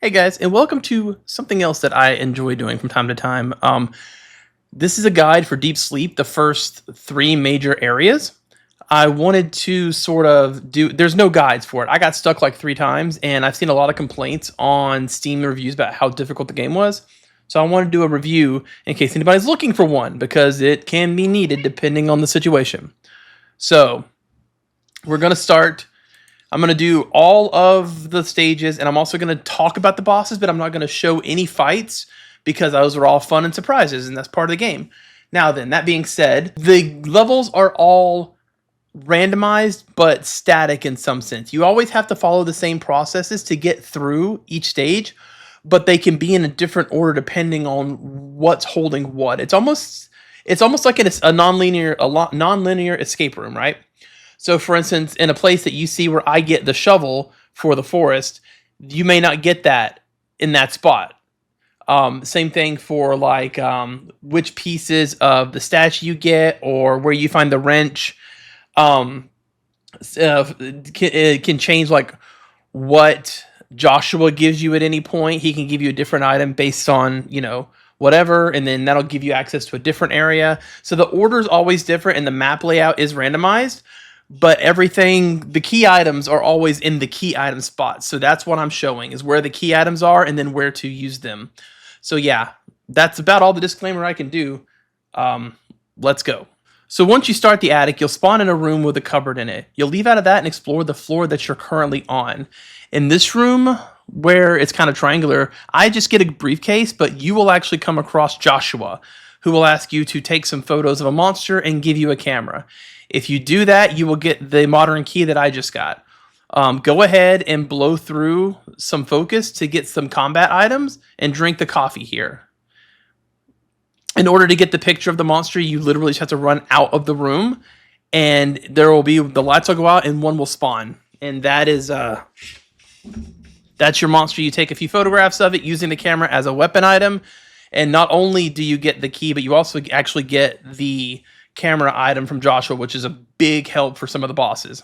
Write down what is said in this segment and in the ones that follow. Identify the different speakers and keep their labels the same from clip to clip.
Speaker 1: Hey guys, and welcome to something else that I enjoy doing from time to time. This is a guide for deep sleep, the first three major areas. I wanted to sort of there's no guides for it. I got stuck like three times, and I've seen a lot of complaints on Steam reviews about how difficult the game was. So I wanted to do a review in case anybody's looking for one, because it can be needed depending on the situation. So we're going to start. I'm going to do all of the stages, and I'm also going to talk about the bosses, but I'm not going to show any fights because those are all fun and surprises, and that's part of the game. Now then, that being said, the levels are all randomized but static in some sense. You always have to follow the same processes to get through each stage, but they can be in a different order depending on what's holding what. It's almost like a nonlinear escape room, right? So, for instance, in a place that you see where I get the shovel for the forest, you may not get that in that spot. Same thing for like which pieces of the statue you get or where you find the wrench. It can change like what Joshua gives you at any point. He can give you a different item based on, whatever, and then that'll give you access to a different area. So the order is always different and the map layout is randomized. But the key items are always in the key item spots. So that's what I'm showing, is where the key items are and then where to use them. So yeah, that's about all the disclaimer I can do. Let's go. So once you start the attic, you'll spawn in a room with a cupboard in it. You'll leave out of that and explore the floor that you're currently on. In this room, where it's kind of triangular, I just get a briefcase, but you will actually come across Joshua, who will ask you to take some photos of a monster and give you a camera. If you do that, you will get the modern key that I just got. Go ahead and blow through some focus to get some combat items and drink the coffee here. In order to get the picture of the monster, you literally just have to run out of the room, and the lights will go out and one will spawn. And that's your monster. You take a few photographs of it using the camera as a weapon item. And not only do you get the key, but you also actually get the camera item from Joshua, which is a big help for some of the bosses.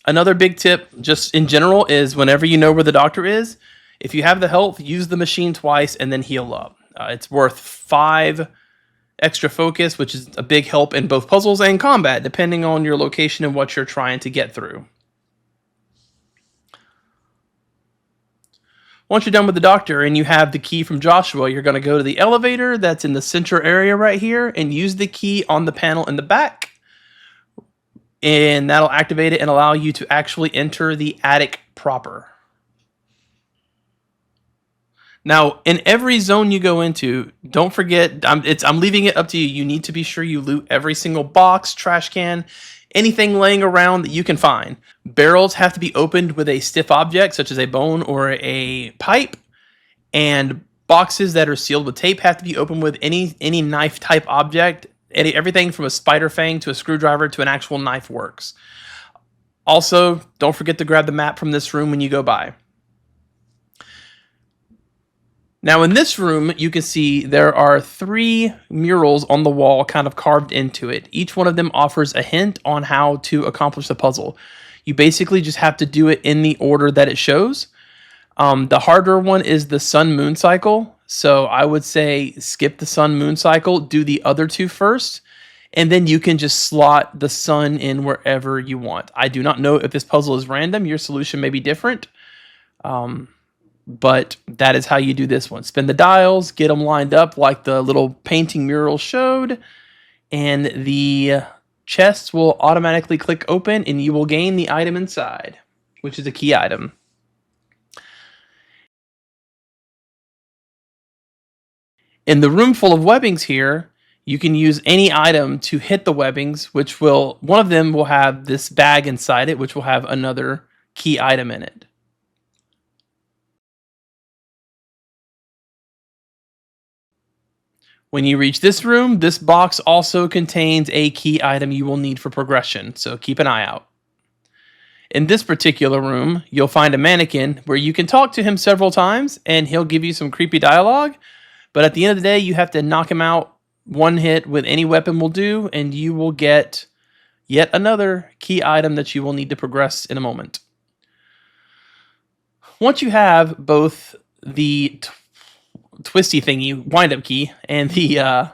Speaker 1: Another big tip, just in general, is whenever you know where the doctor is, if you have the health, use the machine twice and then heal up. It's worth 5 extra focus, which is a big help in both puzzles and combat, depending on your location and what you're trying to get through. Once you're done with the doctor and you have the key from Joshua, you're going to go to the elevator that's in the center area right here and use the key on the panel in the back. And that'll activate it and allow you to actually enter the attic proper. Now, in every zone you go into, don't forget, I'm leaving it up to you. You need to be sure you loot every single box, trash can, anything laying around that you can find. Barrels have to be opened with a stiff object, such as a bone or a pipe. And boxes that are sealed with tape have to be opened with any knife-type object. Everything from a spider fang to a screwdriver to an actual knife works. Also, don't forget to grab the map from this room when you go by. Now in this room, you can see there are 3 murals on the wall kind of carved into it. Each one of them offers a hint on how to accomplish the puzzle. You basically just have to do it in the order that it shows. The harder one is the sun-moon cycle. So I would say skip the sun-moon cycle, do the other 2 first, and then you can just slot the sun in wherever you want. I do not know if this puzzle is random. Your solution may be different. But that is how you do this one. Spin the dials, get them lined up like the little painting mural showed, and the chests will automatically click open and you will gain the item inside, which is a key item. In the room full of webbings here, you can use any item to hit the webbings, one of them will have this bag inside it, which will have another key item in it. When you reach this room, this box also contains a key item you will need for progression, so keep an eye out. In this particular room, you'll find a mannequin where you can talk to him several times and he'll give you some creepy dialogue, but at the end of the day, you have to knock him out. One hit with any weapon will do, and you will get yet another key item that you will need to progress in a moment. Once you have both the twisty thingy, wind-up key, and the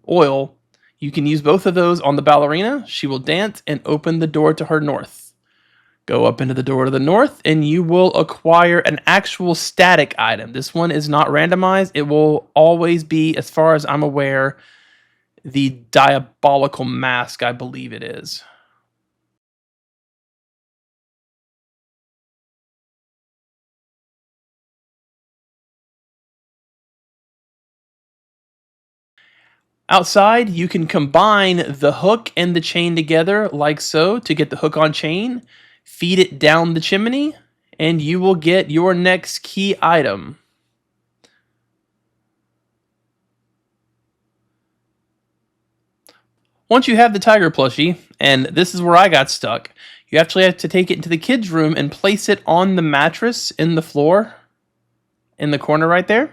Speaker 1: oil, you can use both of those on the ballerina. She will dance and open the door to her north. Go up into the door to the north, and you will acquire an actual static item. This one is not randomized. It will always be, as far as I'm aware, the diabolical mask, I believe it is. Outside, you can combine the hook and the chain together like so to get the hook on chain, feed it down the chimney, and you will get your next key item. Once you have the tiger plushie, and this is where I got stuck, you actually have to take it into the kids' room and place it on the mattress in the floor in the corner right there.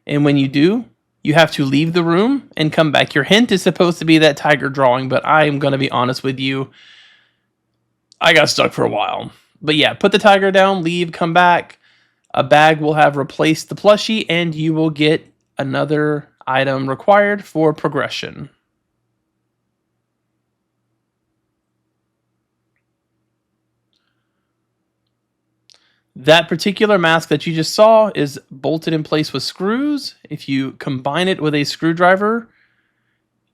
Speaker 1: And when you do, you have to leave the room and come back. Your hint is supposed to be that tiger drawing, but I am going to be honest with you. I got stuck for a while. But yeah, put the tiger down, leave, come back. A bag will have replaced the plushie, and you will get another item required for progression. That particular mask that you just saw is bolted in place with screws. If you combine it with a screwdriver,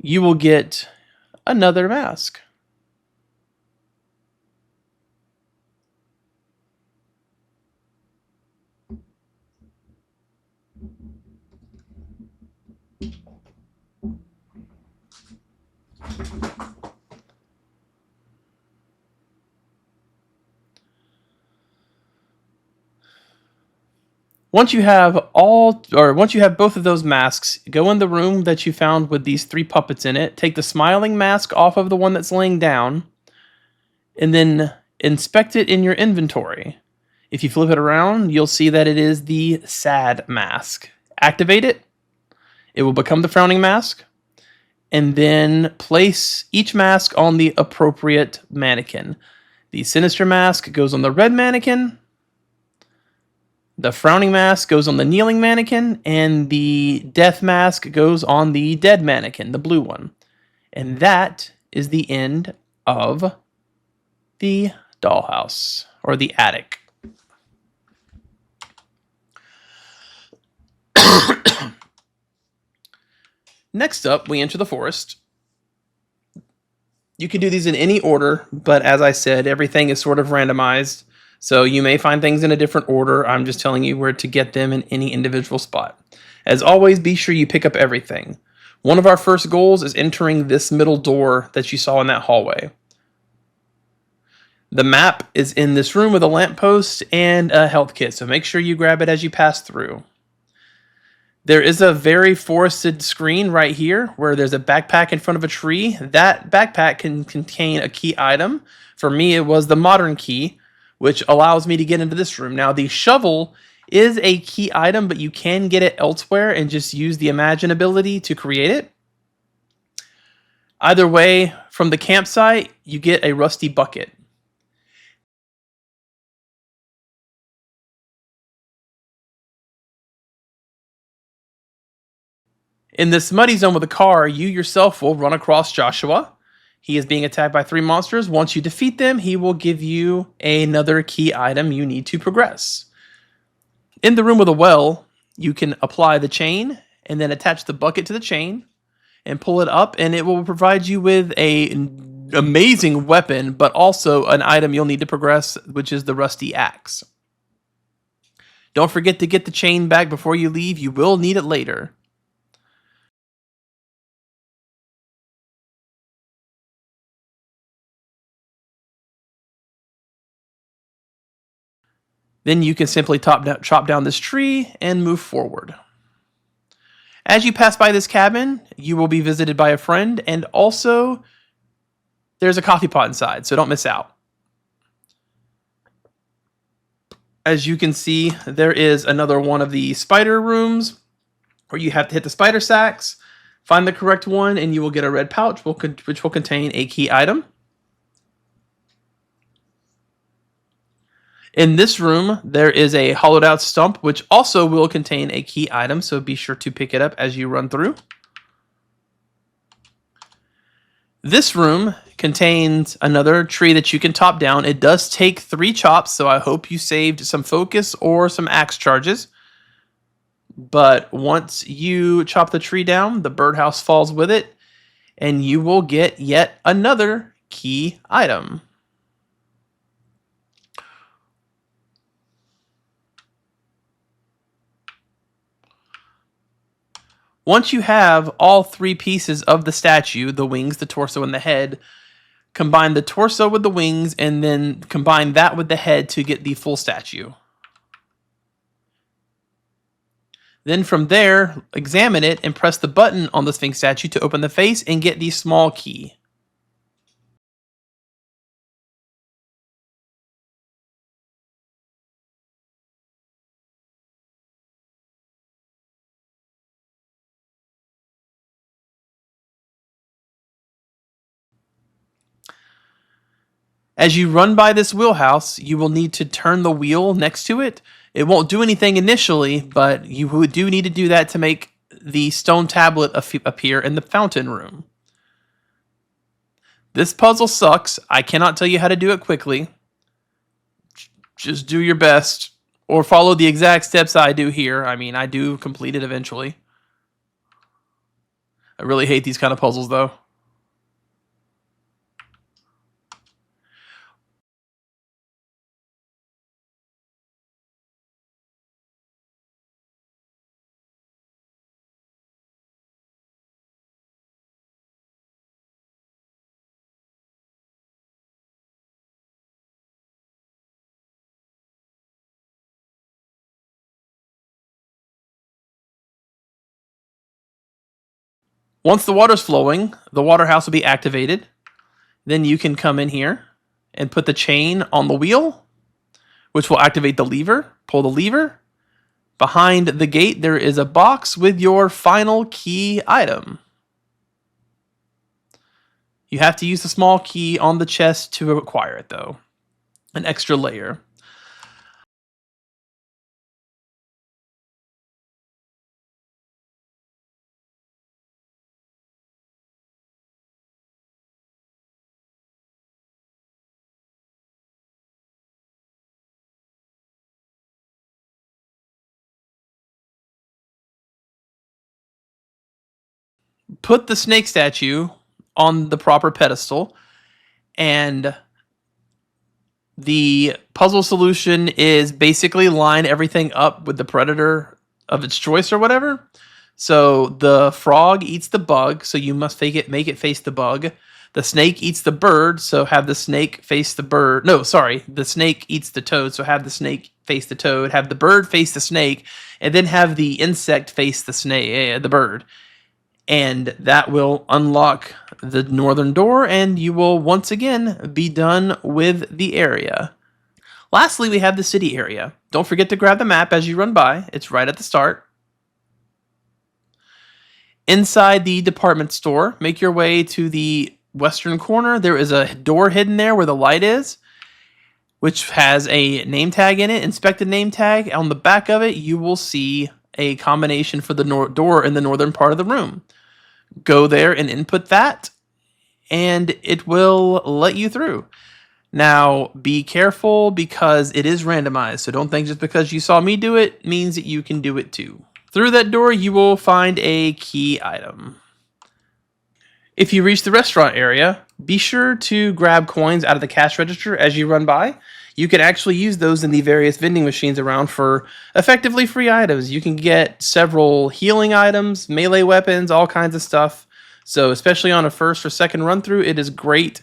Speaker 1: you will get another mask. Once you have both of those masks, go in the room that you found with these 3 puppets in it, take the smiling mask off of the one that's laying down, and then inspect it in your inventory. If you flip it around, you'll see that it is the sad mask. Activate it. It will become the frowning mask, and then place each mask on the appropriate mannequin. The sinister mask goes on the red mannequin. The frowning mask goes on the kneeling mannequin, and the death mask goes on the dead mannequin, the blue one. And that is the end of the dollhouse, or the attic. Next up, we enter the forest. You can do these in any order, but as I said, everything is sort of randomized. So you may find things in a different order. I'm just telling you where to get them in any individual spot. As always, be sure you pick up everything. One of our first goals is entering this middle door that you saw in that hallway. The map is in this room with a lamppost and a health kit, so make sure you grab it as you pass through. There is a very forested screen right here where there's a backpack in front of a tree. That backpack can contain a key item. For me, it was the modern key, which allows me to get into this room. Now, the shovel is a key item, but you can get it elsewhere and just use the imagine ability to create it. Either way, from the campsite, you get a rusty bucket. In this muddy zone with a car, you yourself will run across Joshua. He is being attacked by 3 monsters. Once you defeat them, he will give you another key item you need to progress. In the room with a well, you can apply the chain and then attach the bucket to the chain and pull it up, and it will provide you with an amazing weapon, but also an item you'll need to progress, which is the rusty axe. Don't forget to get the chain back before you leave. You will need it later. Then you can simply chop down this tree and move forward. As you pass by this cabin, you will be visited by a friend, and also there's a coffee pot inside, so don't miss out. As you can see, there is another one of the spider rooms where you have to hit the spider sacks, find the correct one, and you will get a red pouch which will contain a key item. In this room, there is a hollowed out stump, which also will contain a key item, so be sure to pick it up as you run through. This room contains another tree that you can top down. It does take 3 chops, so I hope you saved some focus or some axe charges. But once you chop the tree down, the birdhouse falls with it, and you will get yet another key item. Once you have all 3 pieces of the statue, the wings, the torso, and the head, combine the torso with the wings, and then combine that with the head to get the full statue. Then from there, examine it and press the button on the Sphinx statue to open the face and get the small key. As you run by this wheelhouse, you will need to turn the wheel next to it. It won't do anything initially, but you do need to do that to make the stone tablet appear in the fountain room. This puzzle sucks. I cannot tell you how to do it quickly. Just do your best, or follow the exact steps I do here. I mean, I do complete it eventually. I really hate these kind of puzzles, though. Once the water's flowing, the water house will be activated. Then you can come in here and put the chain on the wheel, which will activate the lever. Pull the lever. Behind the gate, there is a box with your final key item. You have to use the small key on the chest to acquire it, though. An extra layer. Put the snake statue on the proper pedestal, and the puzzle solution is basically line everything up with the predator of its choice or whatever. So the frog eats the bug, so you must make it face the bug. The snake eats the bird, so have the snake face the bird. No, sorry, the snake eats the toad, so have the snake face the toad. Have the bird face the snake, and then have the insect face the snake, the bird. And that will unlock the northern door, and you will once again be done with the area. Lastly, we have the city area. Don't forget to grab the map as you run by. It's right at the start. Inside the department store, make your way to the western corner. There is a door hidden there where the light is, which has a name tag in it, inspected name tag. On the back of it, you will see a combination for the door in the northern part of the room. Go there and input that, and it will let you through. Now, be careful because it is randomized, so don't think just because you saw me do it means that you can do it too. Through that door, you will find a key item. If you reach the restaurant area, be sure to grab coins out of the cash register as you run by. You can actually use those in the various vending machines around for effectively free items. You can get several healing items, melee weapons, all kinds of stuff. So especially on a first or second run through, it is great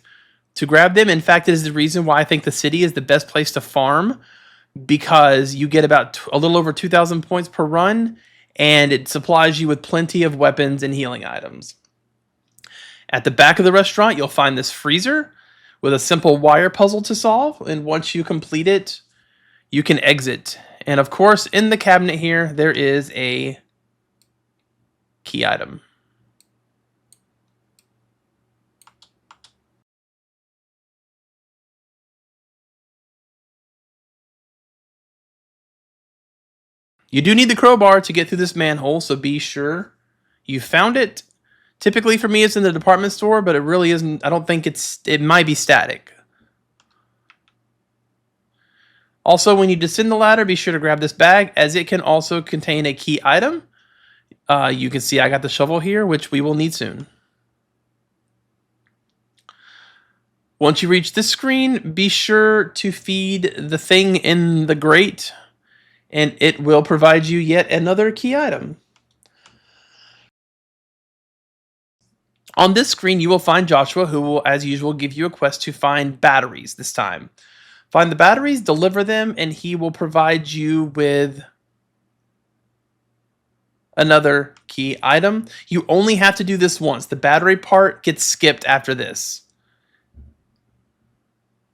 Speaker 1: to grab them. In fact, it is the reason why I think the city is the best place to farm, because you get about a little over 2,000 points per run, and it supplies you with plenty of weapons and healing items. At the back of the restaurant, you'll find this freezer with a simple wire puzzle to solve, and once you complete it, you can exit. And of course, in the cabinet here, there is a key item. You do need the crowbar to get through this manhole, so be sure you found it. Typically for me it's in the department store, but it really isn't. I don't think it might be static. Also, when you descend the ladder, be sure to grab this bag, as it can also contain a key item. You can see I got the shovel here, which we will need soon. Once you reach this screen, be sure to feed the thing in the grate, and it will provide you yet another key item. On this screen, you will find Joshua, who will, as usual, give you a quest to find batteries this time. Find the batteries, deliver them, and he will provide you with another key item. You only have to do this once. The battery part gets skipped after this.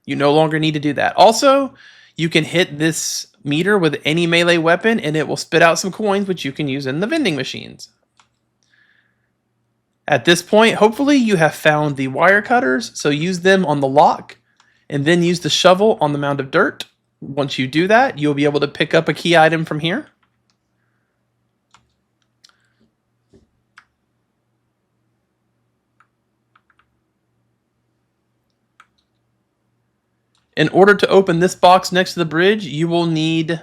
Speaker 1: You no longer need to do that. Also, you can hit this meter with any melee weapon, and it will spit out some coins, which you can use in the vending machines. At this point, hopefully you have found the wire cutters, so use them on the lock, and then use the shovel on the mound of dirt. Once you do that, you'll be able to pick up a key item from here. In order to open this box next to the bridge, you will need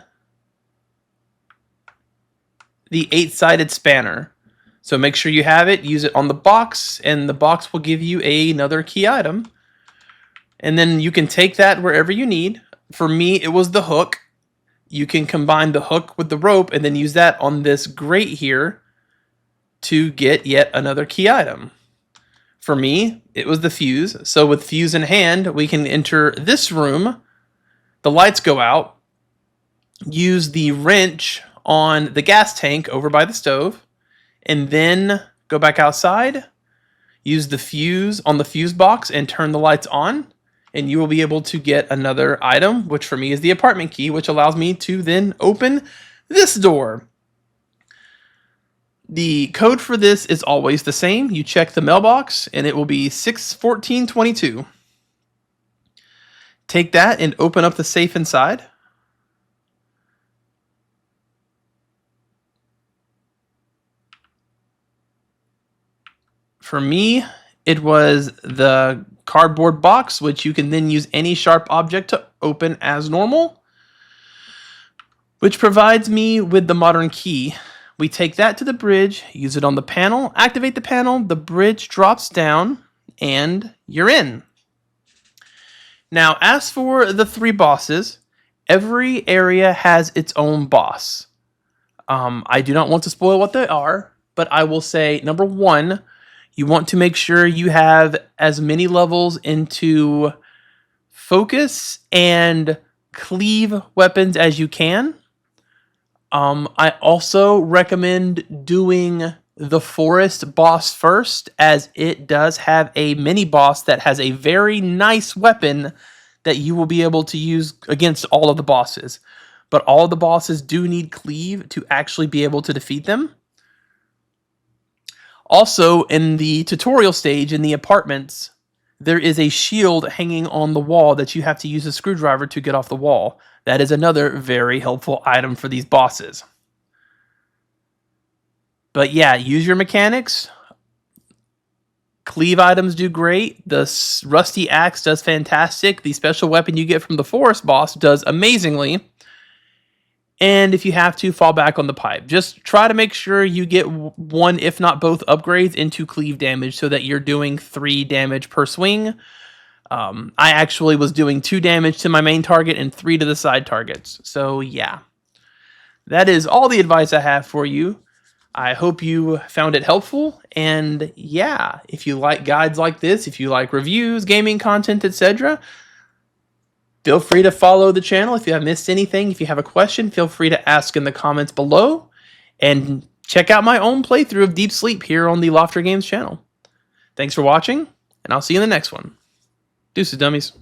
Speaker 1: the 8-sided spanner. So make sure you have it, use it on the box, and the box will give you another key item. And then you can take that wherever you need. For me, it was the hook. You can combine the hook with the rope and then use that on this grate here to get yet another key item. For me, it was the fuse. So with fuse in hand, we can enter this room. The lights go out. Use the wrench on the gas tank over by the stove. And then go back outside. Use the fuse on the fuse box and turn the lights on. And you will be able to get another item, which for me is the apartment key, which allows me to then open this door. The code for this is always the same. You check the mailbox, and it will be 61422. Take that and open up the safe inside. For me, it was the cardboard box, which you can then use any sharp object to open as normal, which provides me with the modern key. We take that to the bridge, use it on the panel, activate the panel, the bridge drops down, and you're in. Now, as for the 3 bosses, every area has its own boss. I do not want to spoil what they are, but I will say, number 1, you want to make sure you have as many levels into focus and cleave weapons as you can. I also recommend doing the forest boss first, as it does have a mini boss that has a very nice weapon that you will be able to use against all of the bosses. But all of the bosses do need cleave to actually be able to defeat them. Also, in the tutorial stage in the apartments, there is a shield hanging on the wall that you have to use a screwdriver to get off the wall. That is another very helpful item for these bosses. But yeah, use your mechanics. Cleave items do great. The rusty axe does fantastic. The special weapon you get from the forest boss does amazingly. And if you have to, fall back on the pipe. Just try to make sure you get one, if not both, upgrades into cleave damage so that you're doing 3 damage per swing. I actually was doing 2 damage to my main target and 3 to the side targets. So yeah, that is all the advice I have for you. I hope you found it helpful. And yeah, if you like guides like this, if you like reviews, gaming content, etc., feel free to follow the channel. If you have missed anything, if you have a question, feel free to ask in the comments below. And check out my own playthrough of Deep Sleep here on the LoffterGames channel. Thanks for watching, and I'll see you in the next one. Deuces, dummies.